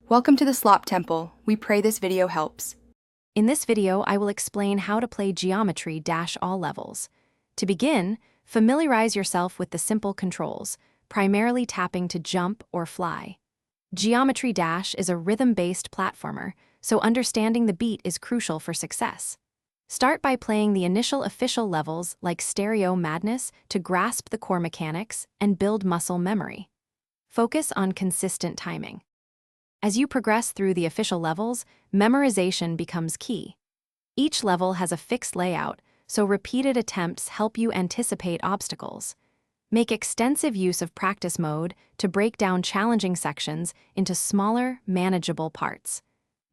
Welcome to the Slop Temple. We pray this video helps. In this video, I will explain how to play Geometry - all levels. To begin, familiarize yourself with the simple controls, primarily tapping to jump or fly. Geometry - is a rhythm-based platformer, so understanding the beat is crucial for success. Start by playing the initial official levels like Stereo Madness to grasp the core mechanics and build muscle memory. Focus on consistent timing. As you progress through the official levels, memorization becomes key. Each level has a fixed layout, so repeated attempts help you anticipate obstacles. Make extensive use of practice mode to break down challenging sections into smaller, manageable parts.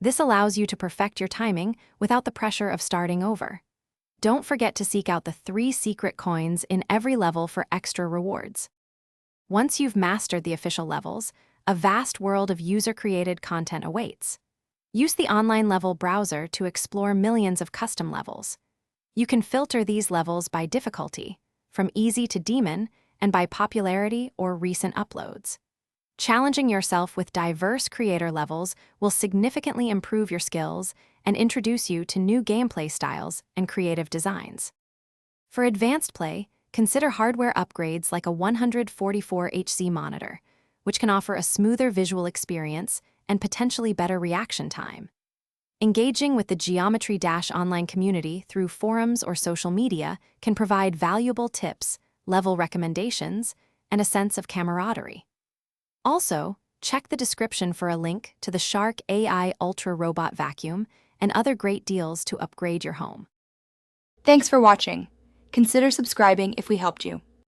This allows you to perfect your timing without the pressure of starting over. Don't forget to seek out the 3 secret coins in every level for extra rewards. Once you've mastered the official levels, a vast world of user-created content awaits. Use the online level browser to explore millions of custom levels. You can filter these levels by difficulty, from easy to demon, and by popularity or recent uploads. Challenging yourself with diverse creator levels will significantly improve your skills and introduce you to new gameplay styles and creative designs. For advanced play, consider hardware upgrades like a 144Hz monitor, which can offer a smoother visual experience and potentially better reaction time. Engaging with the Geometry - online community through forums or social media can provide valuable tips, level recommendations, and a sense of camaraderie. Also, check the description for a link to the Shark AI Ultra Robot Vacuum and other great deals to upgrade your home. Thanks for watching. Consider subscribing if we helped you.